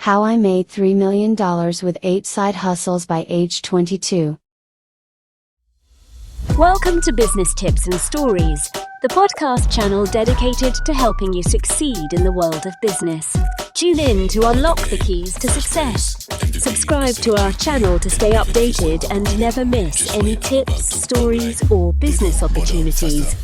How I Made $3 Million with 8 Side Hustles by age 22. Welcome to Business Tips and Stories, the podcast channel dedicated to helping you succeed in the world of business. Tune in to unlock the keys to success. Subscribe to our channel to stay updated and never miss any tips, stories, or business opportunities.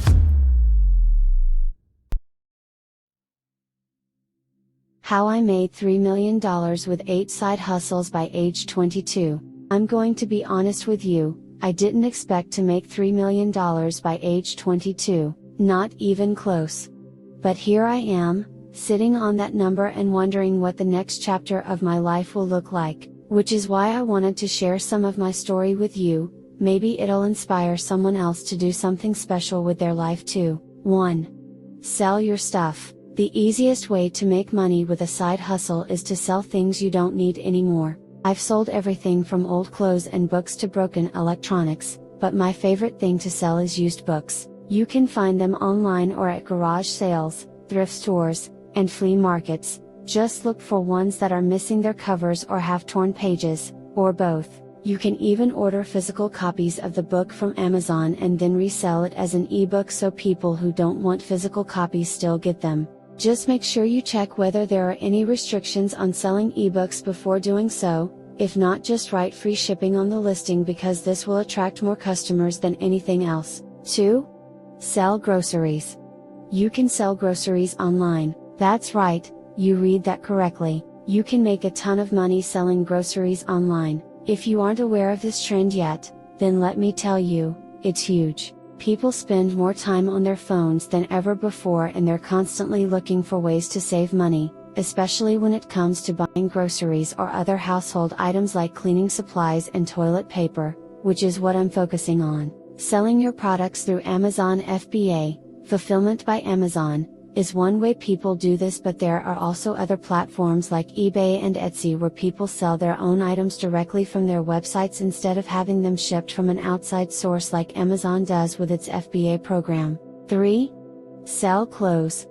How I Made $3 Million with 8 Side Hustles by age 22. I'm going to be honest with you, I didn't expect to make $3 million by age 22, not even close. But here I am, sitting on that number and wondering what the next chapter of my life will look like, which is why I wanted to share some of my story with you. Maybe it'll inspire someone else to do something special with their life too. 1. Sell your stuff. The easiest way to make money with a side hustle is to sell things you don't need anymore. I've sold everything from old clothes and books to broken electronics, but my favorite thing to sell is used books. You can find them online or at garage sales, thrift stores, and flea markets. Just look for ones that are missing their covers or have torn pages, or both. You can even order physical copies of the book from Amazon and then resell it as an ebook so people who don't want physical copies still get them. Just make sure you check whether there are any restrictions on selling ebooks before doing so. If not, just write free shipping on the listing because this will attract more customers than anything else. 2. Sell groceries. You can sell groceries online. That's right, you read that correctly. You can make a ton of money selling groceries online. If you aren't aware of this trend yet, then let me tell you, it's huge. People spend more time on their phones than ever before and they're constantly looking for ways to save money, especially when it comes to buying groceries or other household items like cleaning supplies and toilet paper, which is what I'm focusing on. Selling your products through Amazon FBA, Fulfillment by Amazon, is one way people do this, but there are also other platforms like eBay and Etsy where people sell their own items directly from their websites instead of having them shipped from an outside source like Amazon does with its FBA program. 3. Sell clothes.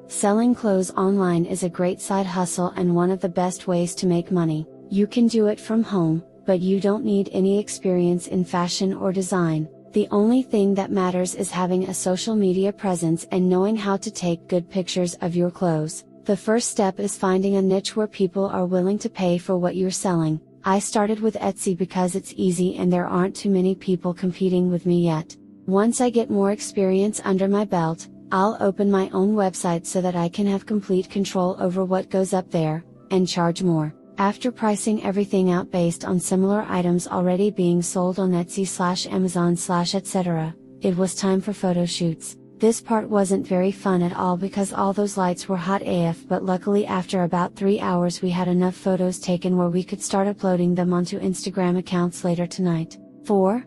Selling clothes online is a great side hustle and one of the best ways to make money. You can do it from home, but you don't need any experience in fashion or design. The only thing that matters is having a social media presence and knowing how to take good pictures of your clothes. The first step is finding a niche where people are willing to pay for what you're selling. I started with Etsy because it's easy and there aren't too many people competing with me yet. Once I get more experience under my belt, I'll open my own website so that I can have complete control over what goes up there, and charge more. After pricing everything out based on similar items already being sold on Etsy/Amazon/ etc., it was time for photo shoots. This part wasn't very fun at all because all those lights were hot AF, but luckily after about 3 hours we had enough photos taken where we could start uploading them onto Instagram accounts later tonight. 4.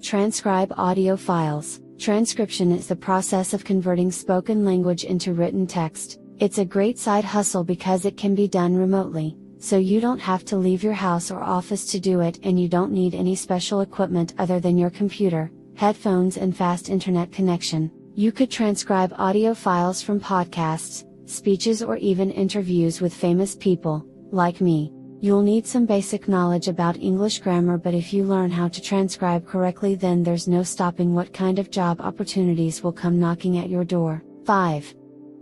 Transcribe audio files. Transcription is the process of converting spoken language into written text. It's a great side hustle because it can be done remotely. So you don't have to leave your house or office to do it, and you don't need any special equipment other than your computer, headphones and fast internet connection. You could transcribe audio files from podcasts, speeches or even interviews with famous people, like me. You'll need some basic knowledge about English grammar, but if you learn how to transcribe correctly then there's no stopping what kind of job opportunities will come knocking at your door. 5.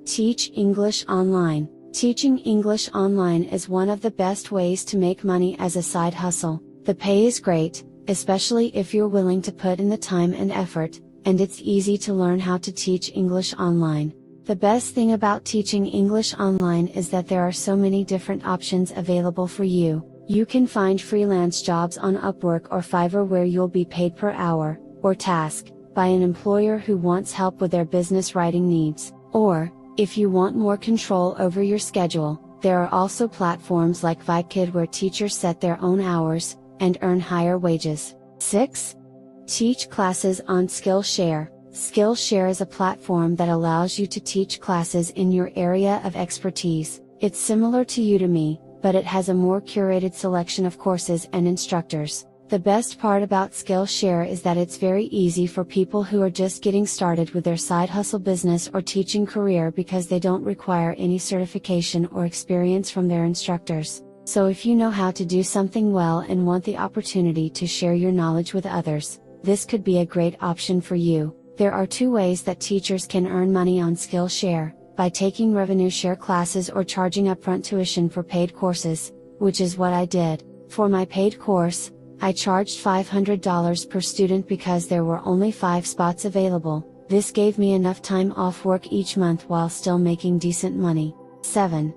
Teach English online. Teaching English online is one of the best ways to make money as a side hustle. The pay is great, especially if you're willing to put in the time and effort, and it's easy to learn how to teach English online. The best thing about teaching English online is that there are so many different options available for you. You can find freelance jobs on Upwork or Fiverr where you'll be paid per hour, or task, by an employer who wants help with their business writing needs. Or, if you want more control over your schedule, there are also platforms like ViKid where teachers set their own hours, and earn higher wages. 6. Teach classes on Skillshare. Skillshare is a platform that allows you to teach classes in your area of expertise. It's similar to Udemy, but it has a more curated selection of courses and instructors. The best part about Skillshare is that it's very easy for people who are just getting started with their side hustle business or teaching career because they don't require any certification or experience from their instructors. So if you know how to do something well and want the opportunity to share your knowledge with others, this could be a great option for you. There are 2 ways that teachers can earn money on Skillshare: by taking revenue share classes or charging upfront tuition for paid courses, which is what I did. For my paid course, I charged $500 per student because there were only 5 spots available. This gave me enough time off work each month while still making decent money. 7.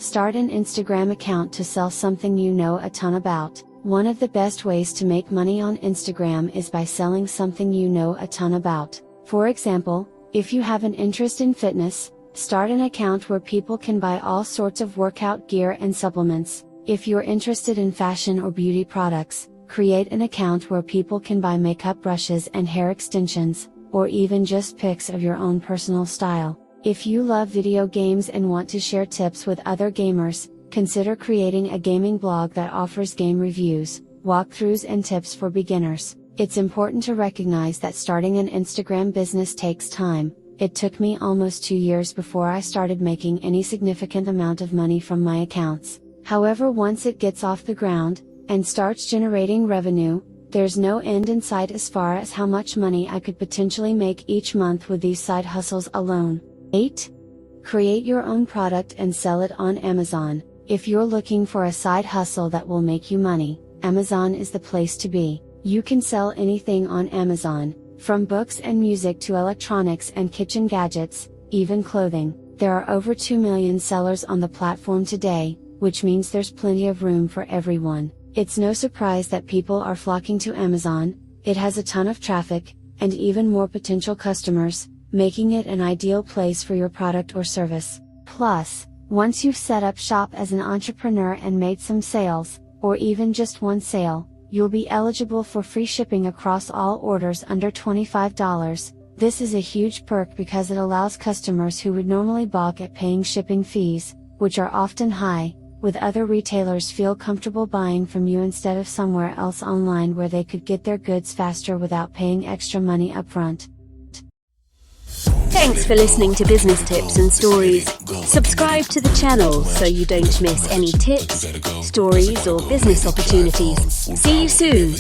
Start an Instagram account to sell something you know a ton about. One of the best ways to make money on Instagram is by selling something you know a ton about. For example, if you have an interest in fitness, start an account where people can buy all sorts of workout gear and supplements. If you're interested in fashion or beauty products, create an account where people can buy makeup brushes and hair extensions, or even just pics of your own personal style. If you love video games and want to share tips with other gamers, consider creating a gaming blog that offers game reviews, walkthroughs and tips for beginners. It's important to recognize that starting an Instagram business takes time. It took me almost 2 years before I started making any significant amount of money from my accounts. However, once it gets off the ground, and starts generating revenue, there's no end in sight as far as how much money I could potentially make each month with these side hustles alone. 8. Create your own product and sell it on Amazon. If you're looking for a side hustle that will make you money, Amazon is the place to be. You can sell anything on Amazon, from books and music to electronics and kitchen gadgets, even clothing. There are over 2 million sellers on the platform today, which means there's plenty of room for everyone. It's no surprise that people are flocking to Amazon. It has a ton of traffic, and even more potential customers, making it an ideal place for your product or service. Plus, once you've set up shop as an entrepreneur and made some sales, or even just one sale, you'll be eligible for free shipping across all orders under $25. This is a huge perk because it allows customers who would normally balk at paying shipping fees, which are often high, with other retailers feel comfortable buying from you instead of somewhere else online where they could get their goods faster without paying extra money upfront. Thanks for listening to Business Tips and Stories. Subscribe to the channel so you don't miss any tips, stories or business opportunities. See you soon.